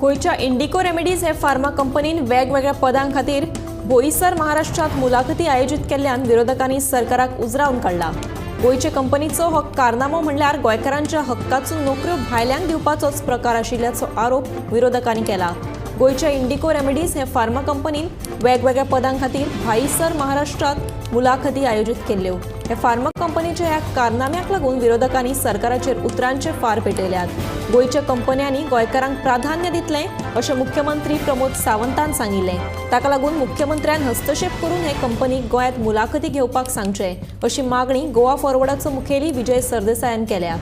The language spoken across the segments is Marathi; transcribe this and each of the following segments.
गोयच्या इंडिको रेमेडीज हे फार्मा कंपनीन वेगवेगळ्या पदां खातीर बोईसर महाराष्ट्रात मुलाखती आयोजित केल्ल्यान विरोधकांनी सरकाराक उजरावन काढला। गोयचे कंपनीचो हो कारनामो म्हणल्यार गोंयकारांच्या हक्काचो नोकऱ्यो भायल्यांक दिवपाचोच प्रकार आशिल्ल्याचो आरोप विरोधकांनी केला। गोयच्या इंडिको रेमेडीज हे फार्मा कंपनीन वेगवेगळ्या पदां खातीर बोईसर महाराष्ट्रात मुलाखती आयोजित केल्ल्यो। हे फार्मा कंपनीच्या ह्या कारनाम्याक लागून विरोधकांनी सरकाराचेर उतरांचे फार पेटयल्यात। गोयच्या कंपन्यांनी गोंयकारांक प्राधान्य दितले अशें मुख्यमंत्री प्रमोद सावंतान सांगिल्ले। ताका लागून मुख्यमंत्र्यान हस्तक्षेप करून हे कंपनीक गोंयांत मुलाखती घेवपाक सांगचे अशी मागणी गोवा फॉरवर्डाचो मुखेली विजय सरदेसायान केल्या।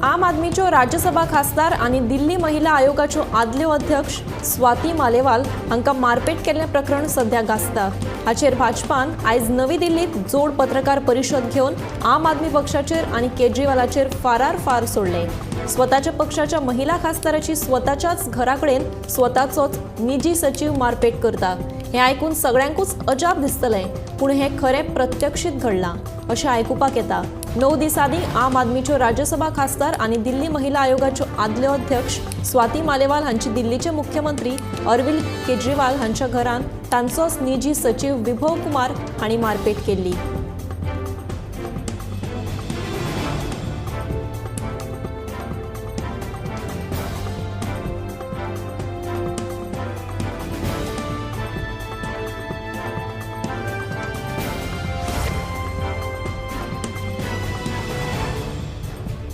आम आदमीच्यो राज्यसभा खासदार आनी दिल्ली महिला आयोगाच्यो आदल्यो अध्यक्ष स्वाती मालेवाल हांकां मारपेट केल्लें प्रकरण सध्या गाजता। हाचेर भाजपान आयज नवी दिल्लीत जोड पत्रकार परिशद घेवन आम आदमी पक्षाचेर आनी केजरीवालाचेर फार सोडले। स्वताच्या पक्षाच्या महिला खासदाराची स्वताच्याच घराकडेन स्वताचोच निजी सचिव मारपेट करता। हे आयकून सगळ्यांकूच अजाप दिसतलें, पूण हे खरें प्रत्यक्षीत घडलां अशें आयकुपाक येता। 9 दिस आदीं आम आदमीच्यो राज्यसभा खासदार आनी दिल्ली महिला आयोगाच्यो आदल्यो अध्यक्ष स्वाती मालेवाल हांची दिल्लीचे मुख्यमंत्री अरविंद केजरीवाल हांच्या घरांत तांचोच निजी सचिव विभव कुमार हांणी मारपेट केल्ली।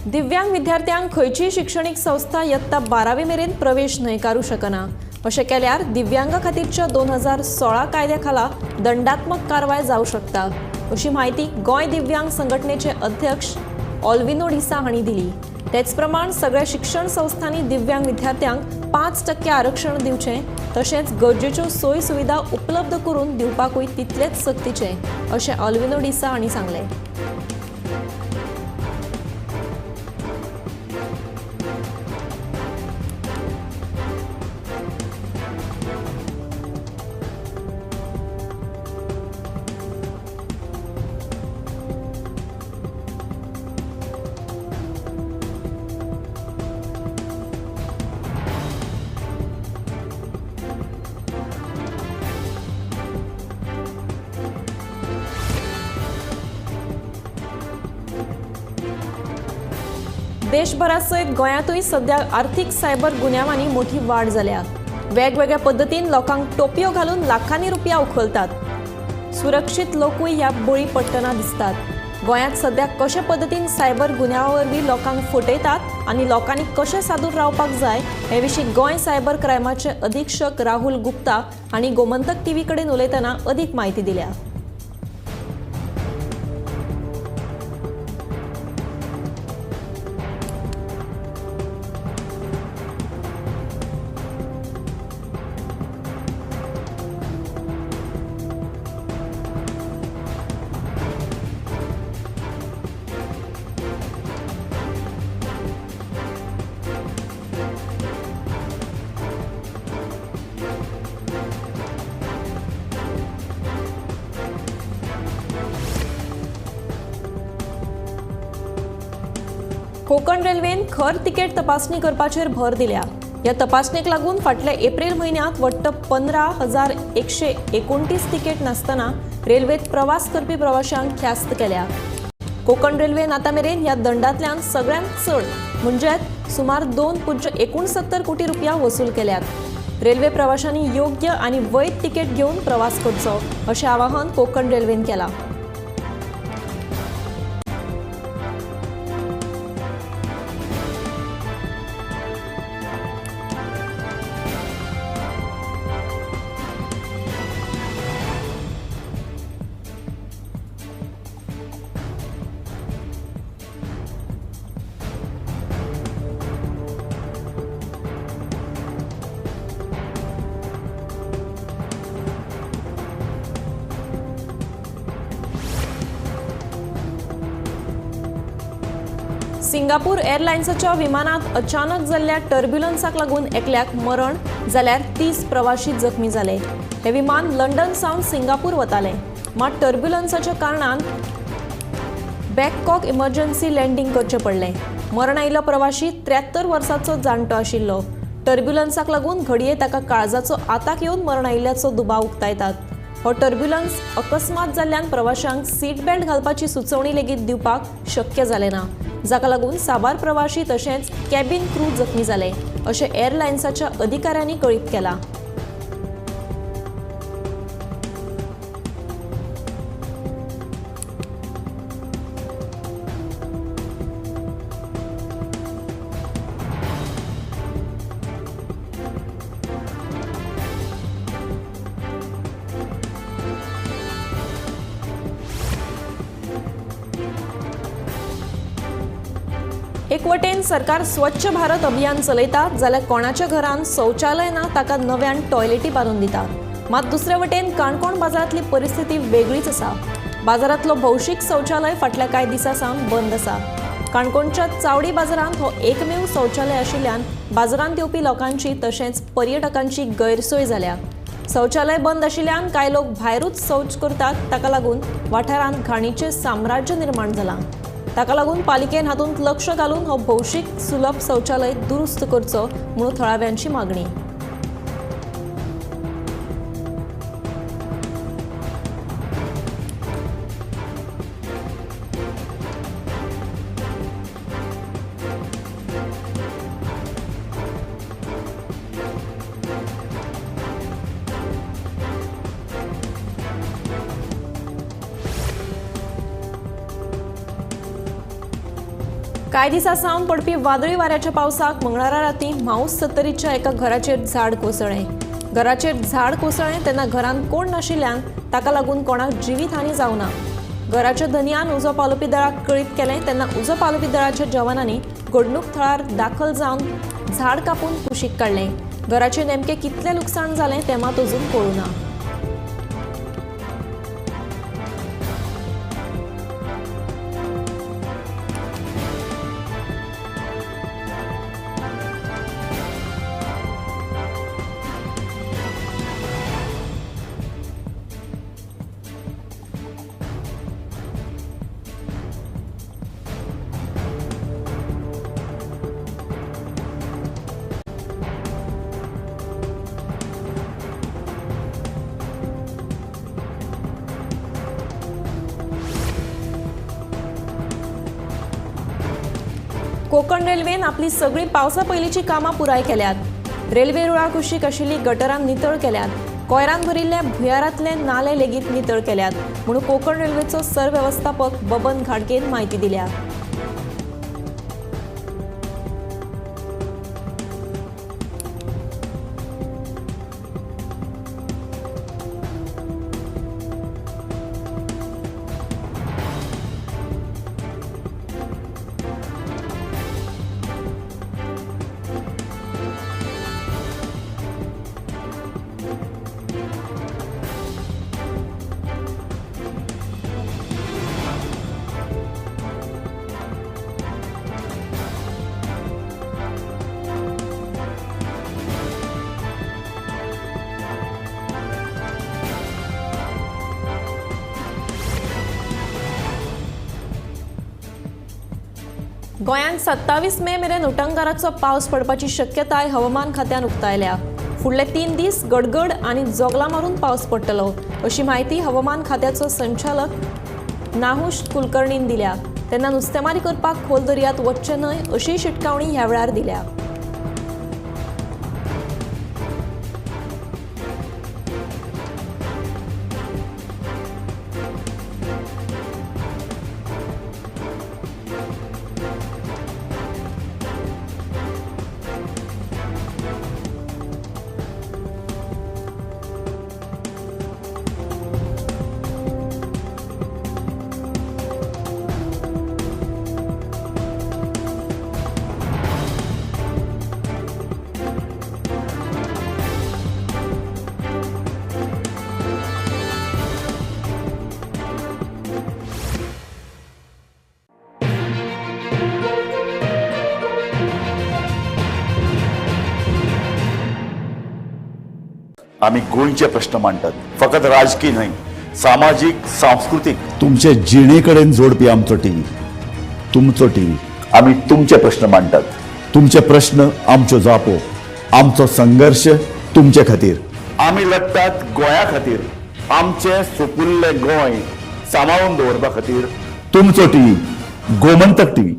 दिव्यांग विद्यार्थ्यांक खंयचीय शिक्षणीक संस्था इयत्ता 12वी मेरेन प्रवेश न्हयकारूं शकना। अशें केल्यार दिव्यांगा खातीरच्या 2016 कायद्या खाला दंडात्मक कारवाय जावंक शकता अशी माहिती गोंय दिव्यांग संघटनेचे अध्यक्ष ऑल्विनो डिसा हांणी दिली। तेच प्रमाण सगळ्या शिक्षण संस्थांनी दिव्यांग विद्यार्थ्यांक 5% आरक्षण दिवचें, तशेंच गरजेच्यो सोय सुविधा उपलब्ध करून दिवपाकूय तितलेच सक्तीचे अशें ऑल्विनो डिसा हांणी सांगलें। देशभरा सयत गोंयांतूय सध्या आर्थीक सायबर गुन्यांवांनी मोठी वाड जाल्या। वेगवेगळ्या पद्दतीन लोकांक टोपयो घालून लाखांनी रुपया उखलतात। सुरक्षीत लोकूय ह्या बळी पडटना दिसतात। गोंयांत सध्या कशे पद्दतीन सायबर गुन्यांवरवीं लोकांक फटयतात आनी लोकांनी कशें सादूर रावपाक जाय हे विशीं गोंय सायबर क्रायमाचे अधीक्षक राहुल गुप्ता हांणी गोमंतक टीव्ही कडेन उलयतना अदीक म्हायती दिल्या। कोकण रेल्वेन खर तिकेट तपासणी करपाचेर भर दिल्या। ह्या तपासणेक लागून फाटल्या एप्रिल म्हयन्यात वट्ट 15,129 तिकेट नासतना रेल्वेत प्रवास करपी प्रवाशांक ख्यास्त केल्या। कोकण रेल्वेन आतां मेरेन ह्या दंडांतल्यान सगळ्यांत चड म्हणजे सुमार 2.69 कोटी रुपया वसूल केल्यात। रेल्वे प्रवाशांनी योग्य आनी वैध तिकेट घेवन प्रवास करचो अशें आवाहन कोकण रेल्वेन केलां। सिंगापूर एअरलायन्सच्या विमानात अचानक जाल्ल्या टर्ब्युलन्साक लागून एकल्याक मरण जाल्यार 30 प्रवाशी जखमी जाले। हे विमान लंडन सावन सिंगापूर वताले, मात टर्ब्युलन्साच्या कारणान बॅककॉक इमर्जन्सी लँडिंग करचे पडले। मरण आयिल्लो प्रवाशी 73 वर्सांचो जाणटो आशिल्लो। टर्ब्युलन्साक लागून घडये ताका काळजाचो आताक येवन मरण आयिल्ल्याचो दुबाव उक्तायतात। हो टर्ब्युलन्स अकस्मात जाल्ल्यान प्रवाशांक सीट बेल्ट घालपाची सुचोवणी लेगीत दिवपाक शक्य जालें ना, जाका लागून साबार प्रवाशी तशेंच कॅबिन क्रू जखमी जाले, अशें एअरलायन्साच्या अधिकाऱ्यांनी कळीत केलां। एकवटेन सरकार स्वच्छ भारत अभियान चलयता जाल्यार कोणाच्या घरान शौचालय ना ताका नव्यान टॉयलेटी बांदून दितात, मात दुसरे वटेन काणकोण बाजारांतली परिस्थिती वेगळीच आसा। बाजारांतलो भौशीक शौचालय फाटल्या कांय दिसां सावन बंद आसा। काणकोणच्या चावडी बाजारांत हो एकमेव शौचालय आशिल्ल्यान बाजारांत येवपी लोकांची तशेंच पर्यटकांची गैरसोय जाल्या। शौचालय बंद आशिल्ल्यान कांय लोक भायरूच शौच करतात, ताका लागून वाठारांत घाणीचें साम्राज्य निर्माण जालां। ताका लागून पालिकेन हातूंत लक्ष घालून हो भौशीक सुलभ शौचालय दुरुस्त करचो म्हणून थळाव्यांची मागणी। कांय दिसां सावन पडपी वादळी वाऱ्याच्या पावसाक मंगळारा रातीं माऊस सत्तरीच्या एका घराचेर झाड कोसळ्ळें। घराचेर झाड कोसळ्ळें तेन्ना घरांत कोण नाशिल्ल्यान ताका लागून कोणाक जिवीत हानी जावं ना। घराच्या धनयान उजो पालोवपी दळाक कळीत केलें तेन्ना उजो पालोवपी दळाच्या जवानांनी घडणूक थळार दाखल जावन झाड कापून कुशीक काडलें। घराचें नेमकें कितलें लुकसाण जालें तें मात अजून कळूं ना। कोकण रेल्वेन आपली सगळी पावसा पयलींची कामां पुराय केल्यात। रेल्वे रुळा कुशीक आशिल्ली गटरां नितळ केल्यात। कोयरान भरिल्ले भुयारांतले नाले लेगीत नितळ केल्यात म्हणून कोकण रेल्वेचो सरवेवस्थापक बबन घाडगेन म्हायती दिल्या। गोंयांत 27 मे मेरेन उटंगाराचो पावस पडपाची शक्यताय हवामान खात्यान उक्तायल्या। फुडले 3 दीस गडगड आनी जोगला मारून पावस पडटलो अशी माहिती हवामान खात्याचो संचालक नाहुश कुलकर्णीन दिल्या। तेन्ना नुस्तेमारी करपाक खोल दर्यांत वचचें न्हय अशी शिटकावणी ह्या वेळार दिल्या। आम्ही गोंयचे प्रश्न मांडटात, फकत राजकीय न्हय, सामाजीक सांस्कृतिक. तुमचे जिणेकडेन जोडपी आमचो टीव्ही, तुमचो टीव्ही. आम्ही तुमचे प्रश्न मांडटात. तुमचे प्रश्न आमच्यो जापो, आमचो संघर्ष तुमचे खातीर. आम्ही लढटात गोंया खातीर, आमचे सोपुल्ले गोंय सांबाळून दवरपा खातीर. तुमचो टीव्ही, गोमंतक टीव्ही.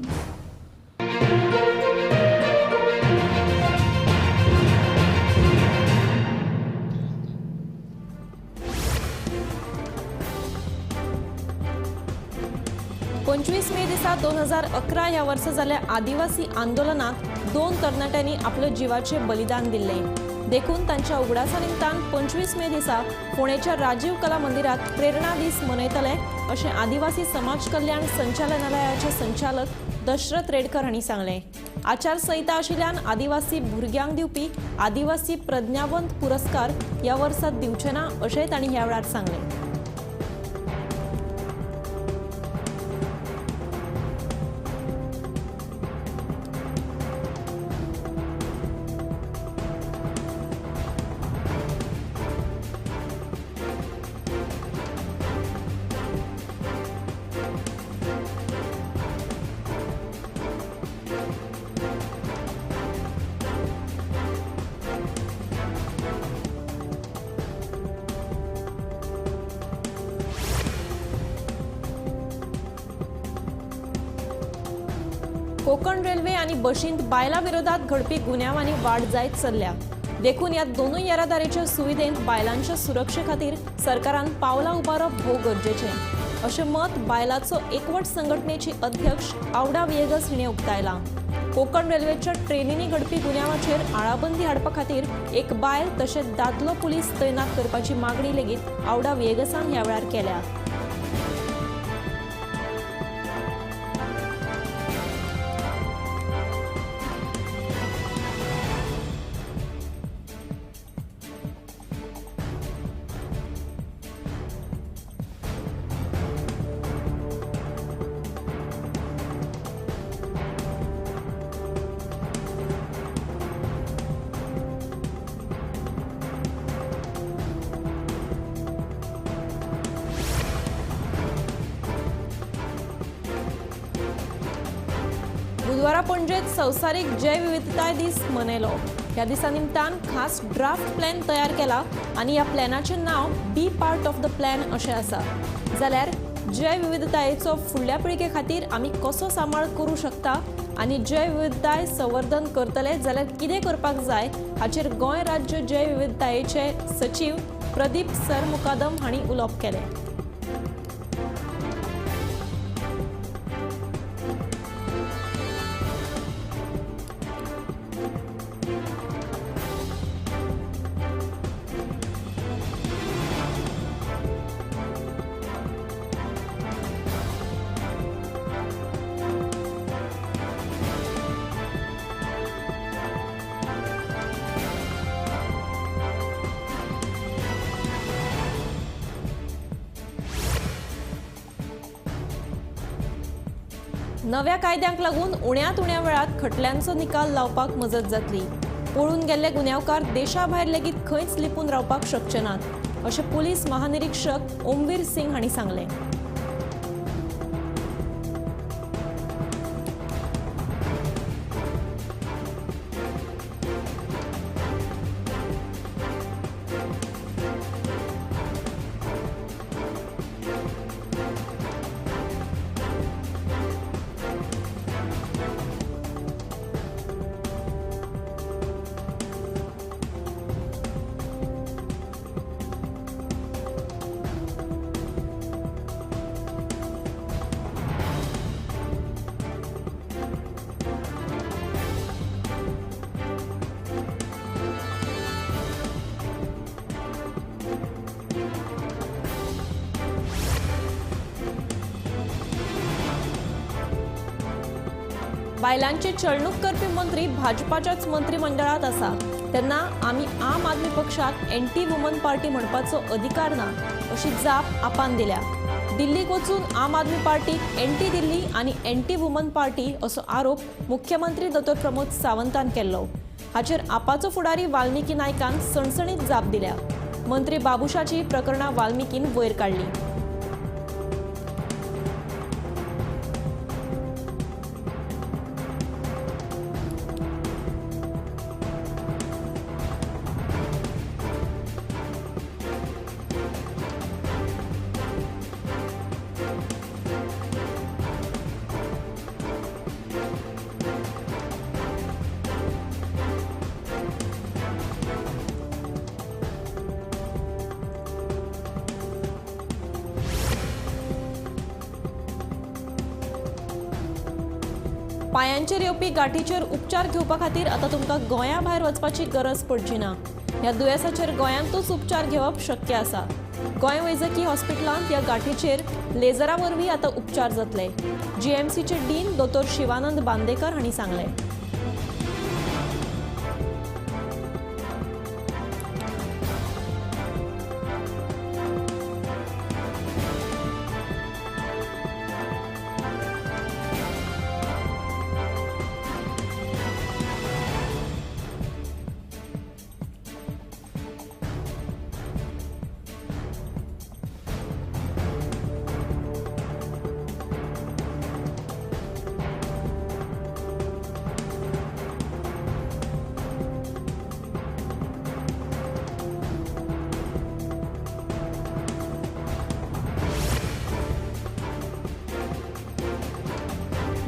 पंचवीस मे दिसा 2011 ह्या वर्सा जाल्ल्या आदिवासी आंदोलनात 2 तरणाट्यांनी आपलं जीवाचे बलिदान दिले. देखून तांच्या उगडासा निमतान 25 मे दिसा पुणेच्या राजीव कला मंदिरात प्रेरणा दीस मनयतले अशें आदिवासी समाज कल्याण संचालनालयाचे संचालक दशरथ रेडकर हांणी सांगले. आचारसंहिता आशिल्ल्यान आदिवासी भुरग्यांक दिवपी आदिवासी प्रज्ञावंत पुरस्कार ह्या वर्सा दिवचे ना अशेंय तांणी ह्या वेळार सांगले. कोकण रेल्वे आणि बशींत बायलां विरोधात घडपी गुन्यांवांनी वाड जायत चल्ल्या. देखून ह्या दोनूय येरादारीच्या सुविधेंत बायलांच्या सुरक्षे खातीर सरकारान पावलां उबारप भोव गरजेचें अशें मत बायलांचो एकवट संघटनेची अध्यक्ष आवडा वियेगस हिणें उक्तायलां. कोकण रेल्वेच्या ट्रेनींनी घडपी गुन्यांवाचेर आळाबंदी हाडपा खातीर एक बायल तशेंच दादलो पुलीस तैनात करपाची मागणी लेगीत आवडा वियेगसान ह्या वेळार केल्या. बुधवारा पणजेत संवसारीक जैवविविधताय दीस मनयलो. ह्या दिसा निमतान खास ड्राफ्ट प्लॅन तयार केला आनी ह्या प्लॅनाचें नांव बी पार्ट ऑफ द प्लॅन अशें आसा. जाल्यार जैवविविधतायेचो फुडल्या पिळगे खातीर आमी कसो सांबाळ करूं शकता आनी जैवविविधताय संवर्धन करतले जाल्यार कितें करपाक जाय हाचेर गोंय राज्य जैवविविधतायेचे सचीव प्रदीप सरमुकादम हांणी उलोवप केलें. नव्या कायद्यांक लागून उण्यांत उण्या वेळात खटल्यांचो निकाल लावपाक मजत जातली. पळून गेल्ले गुन्यांवकार देशा भायर लेगीत खंयच लिपून रावपाक शकचे नात अशें पुलीस महानिरीक्षक ओमवीर सिंग हांणी सांगलें. बायलांची चळणूक करपी मंत्री भाजपाच्याच मंत्रिमंडळात आसा तेन्ना आमी आम आदमी पक्षाक एंटी वुमन पार्टी म्हणपाचो अधिकार ना अशी जाप आपान दिल्या. दिल्लीक वचून आम आदमी पार्टीक एंटी दिल्ली आनी एंटी वुमन पार्टी असो आरोप मुख्यमंत्री डॉ. प्रमोद सावंतान केल्लो. हाचेर आपाचो फुडारी वाल्मिकी नायकान सणसणीत जाप दिल्या. मंत्री बाबुशाची प्रकरणां वाल्मिकीन वयर काडली. पायांचेर येवपी गांठीचेर उपचार घेवपा खातीर आतां तुमकां गोंया भायर वचपाची गरज पडची ना. ह्या दुयेंसाचेर गोंयांतूच उपचार घेवप शक्य आसा. गोंय वैजकी हॉस्पिटलांत ह्या गांठीचेर लेजरा वरवीं आतां उपचार जातले. जीएमसीचे डीन दोतोर शिवानंद बांदेकर हांणी सांगलें.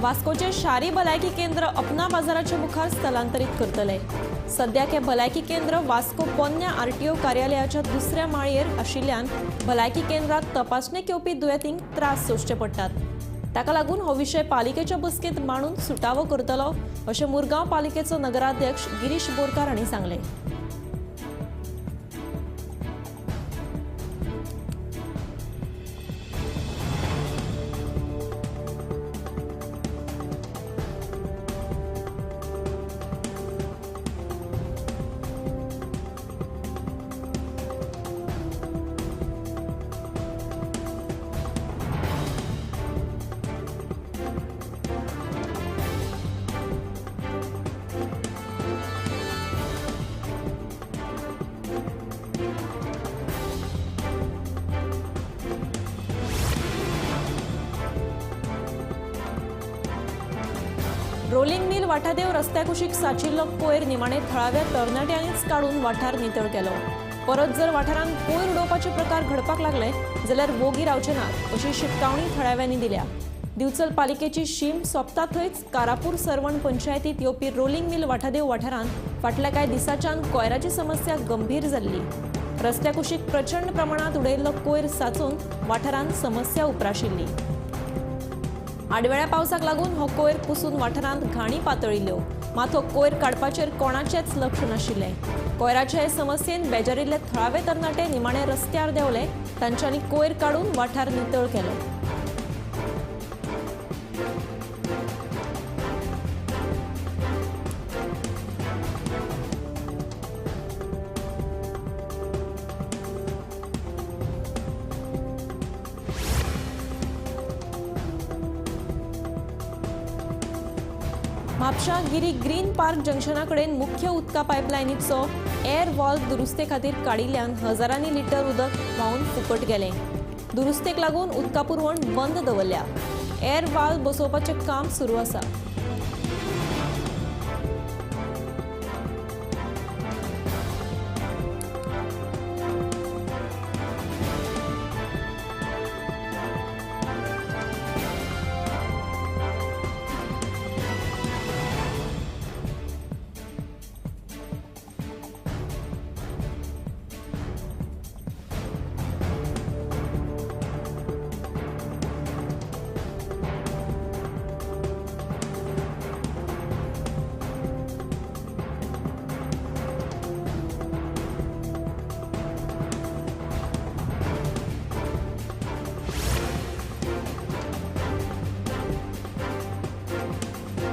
वास्कोचे शारी भलायकी केंद्र अपना बाजाराच्या मुखार स्थलांतरीत करतले. सद्याक हे भलायकी केंद्र वास्को पोन्न्या आरटीओ कार्यालयाच्या दुसऱ्या माळयेर आशिल्ल्यान भलायकी केंद्रात तपासणेक येवपी दुयेंतींक त्रास सोंसचे पडटात. ताका लागून हो विशय पालिकेच्या बसकेंत मांडून सुटावो करतलो अशें मुरगांव पालिकेचो नगराध्यक्ष गिरीश बोरकार हांणी सांगलें. रोलिंग मिल वाठादेव रस्त्या कुशीक साचिल्लो कोयर निमाणे थळाव्या तरणाट्यांनीच काडून वाठार नितळ केलो. परत जर वाठारांत कोयर उडोवपाचे प्रकार घडपाक लागले जाल्यार बोगी रावचे नात अशी शिटकावणी थळाव्यांनी दिल्या. दिवचल पालिकेची शीम सोंपता थंयच कारापूर सरवण पंचायतीत येवपी रोलिंग मिल वाठादेव वाठारांत फाटल्या कांय दिसाच्यान कोयराची समस्या गंभीर जाल्ली. रस्त्या कुशीक प्रचंड प्रमाणात उडयल्लो कोयर साचून वाठारांत समस्या उप्राशिल्ली. आडवेळ्या पावसाक लागून हो कोयर पुसून वाठारांत घाणी पातळिल्ल्यो. मात हो कोयर काडपाचेर कोणाचेंच लक्ष नाशिल्लें. कोयराचे हे समस्येन बेजारिल्ले थळावे तरणाटे निमाणे रस्त्यार देंवले. तांच्यांनी कोयर काडून वाठार नितळ केलो. म्हापशा गिरी ग्रीन पार्क जंक्शना कडेन मुख्य उदका पायपलायनीचो एअर वॉल्व दुरुस्ते खातीर काडिल्ल्यान हजारांनी लिटर उदक व्हांवन फुकट गेलें. दुरुस्तेक लागून उदका पुरवण बंद दवरल्या. एअर वॉल्व बसोवपाचें काम सुरू आसा.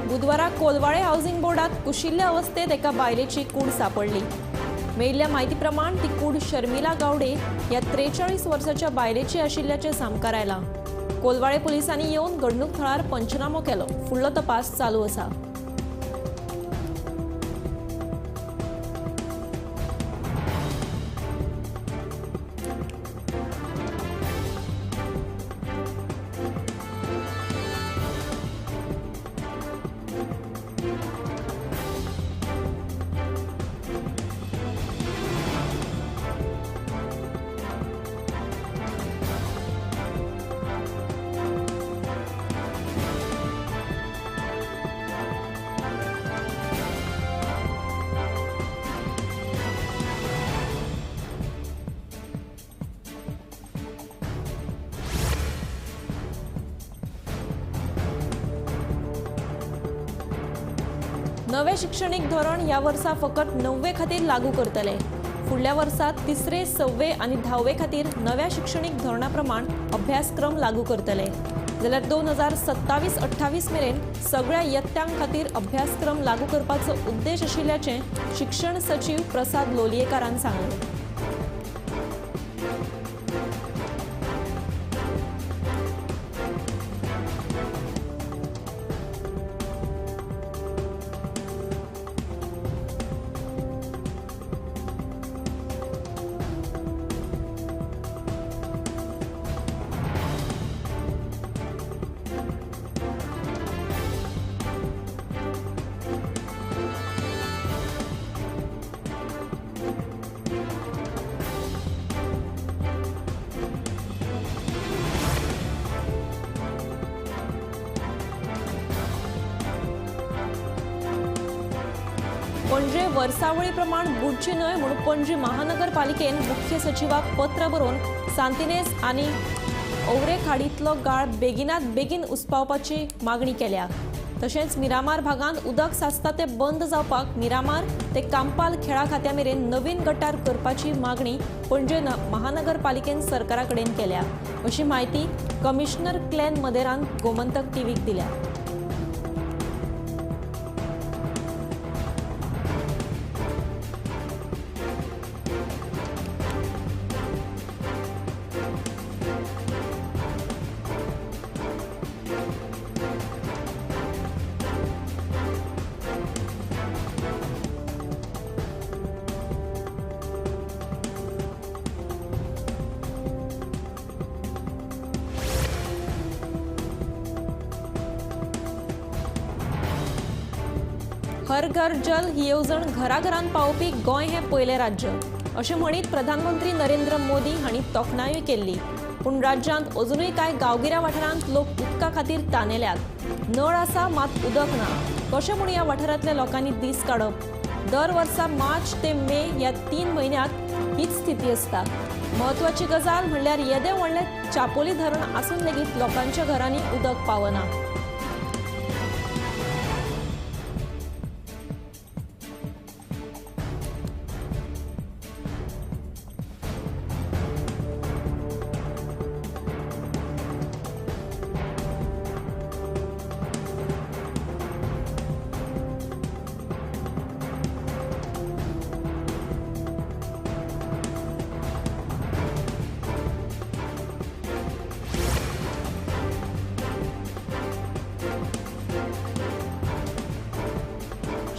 बुधवारा कोलवाळे हाऊसिंग बोर्डात कुशिल्ल्या अवस्थेत एका बायलेची कूड सापडली. मेळिल्ल्या म्हायती प्रमाण ती कूड शर्मिला गावडे या 43 वर्साच्या बायलेची आशिल्ल्याचे सामकार आयला. कोलवाळे पुलिसांनी येवन घडणूक थळार पंचनामो केलो. फुडलो तपास चालू आसा. नवे शिक्षणीक धोरण ह्या वर्सा फकत 9वे खातीर लागू करतले. फुडल्या वर्सात 3रे, 6वे आनी 10वे खातीर नव्या शिक्षणीक धोरणा प्रमाण अभ्यासक्रम लागू करतले. जाल्यार 2027-28 मेरेन सगळ्या यत्त्यांक खातीर अभ्यासक्रम लागू करपाचो उद्देश आशिल्ल्याचें शिक्षण सचिव प्रसाद लोलयेकारान सांगलें. पणजे वर्सावळी प्रमाण बुडची न्हय म्हणून पणजी महानगरपालिकेन मुख्य सचिवाक पत्र बरोवन सांतिनेज आनी ओवरे खाडींतलो गाळ बेगिनात बेगीन उसपावपाची मागणी केल्या. तशेंच मिरामार भागांत उदक साचता ते बंद जावपाक मिरामार ते कांपाल खेळा खात्या मेरेन नवीन गटार करपाची मागणी पणजे महानगरपालिकेन सरकारा कडेन केल्या, अशी माहिती कमिशनर क्लेन मदेरान गोमंतक टीव्हीक दिल्या. हर घर जल ही येवजण घराघरांत पावोवपी गोंय हें पयलें राज्य अशें म्हणीत प्रधानमंत्री नरेंद्र मोदी हांणी तोखणायूय केल्ली. पूण राज्यांत अजुनूय कांय गांवगिऱ्या वाठारांत लोक उदका खातीर तानेल्यात. नळ आसा मात उदक ना. कशें म्हूण ह्या वाठारांतल्या लोकांनी दीस काडप? दर वर्सा मार्च ते मे ह्या 3 म्हयन्यांत हीच स्थिती आसता. म्हत्वाची गजाल म्हणल्यार येदें व्हडलें चापोली धरण आसून लेगीत लोकांच्या घरांनी उदक पावना.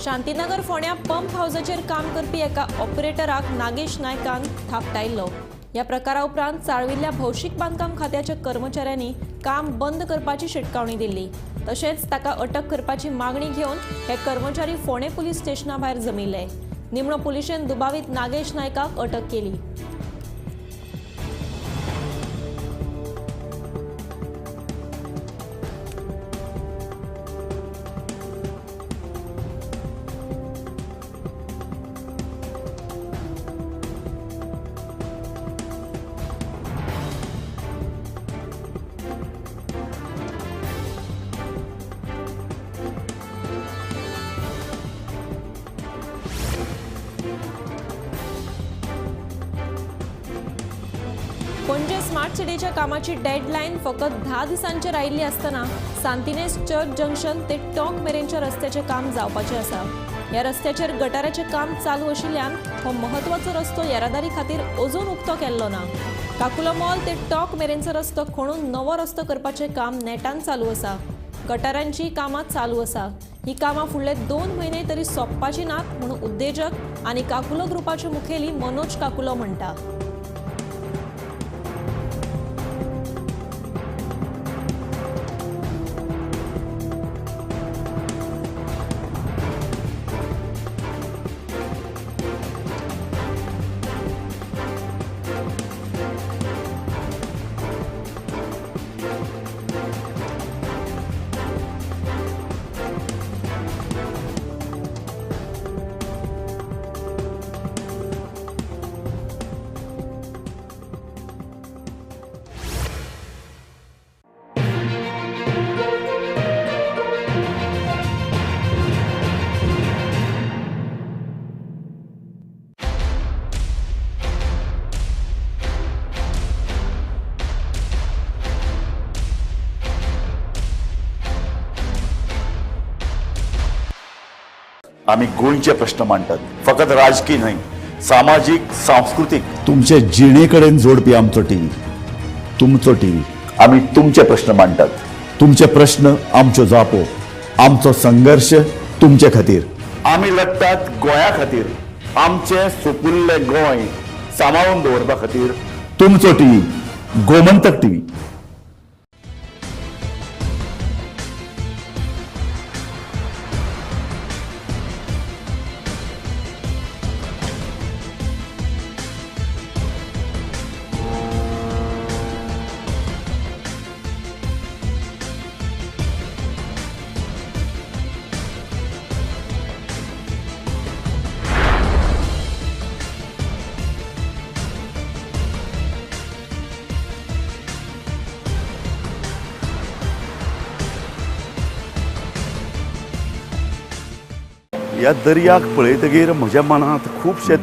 शांतीनगर फोंड्या पंप हाऊसाचेर काम करपी एका ऑपरेटराक नागेश नायकान थापटायल्लो. ह्या प्रकारा उपरांत चाळविल्ल्या भौशीक बांदकाम खात्याच्या कर्मचाऱ्यांनी काम बंद करपाची शिटकावणी दिल्ली. तशेंच ताका अटक करपाची मागणी घेवन हे कर्मचारी फोंडे पुलीस स्टेशना भायर जमिल्ले. निमणो पुलिशेन दुबावीत नागेश नायकाक अटक केली. पणजे स्मार्ट सिटीच्या कामाची डेडलाईन फकत 10 दिसांचेर आयिल्ली आसतना सांतिनेज चर्च जंक्शन ते टॉक मेरेनच्या रस्त्याचे काम जावपाचे आसा. ह्या रस्त्याचेर गटाराचे काम चालू आशिल्ल्यान हो महत्वाचो रस्तो येरादारी खातीर अजून उक्तो केल्लो ना. काकुलो मॉल ते टॉक मेरेनचो रस्तो खणून नवो रस्तो करपाचें काम नेटान चालू आसा. गटारांची कामां चालू आसा. ही कामां फुडले 2 म्हयने तरी सोंपपाची नात म्हणून उद्देजक आनी काकुलो ग्रुपाचे मुखेली मनोज काकुलो म्हणटा. आम्ही गोंयचे प्रश्न मांडटात, फकत राजकीय न्हय, सामाजीक सांस्कृतिक. तुमचे जिणेकडेन जोडपी आमचो टीव्ही, तुमचो टीव्ही. आम्ही तुमचे प्रश्न मांडटात. तुमचे प्रश्न आमच्यो जापो, आमचो संघर्श तुमचे खातीर. आम्ही लढटात गोंया खातीर, आमचे सोपुल्ले गोंय सांबाळून दवरपा खातीर. तुमचो टीव्ही, गोमंतक टीव्ही. ह्या दर्याक पळयतकीर म्हज्या मनांत खुबशे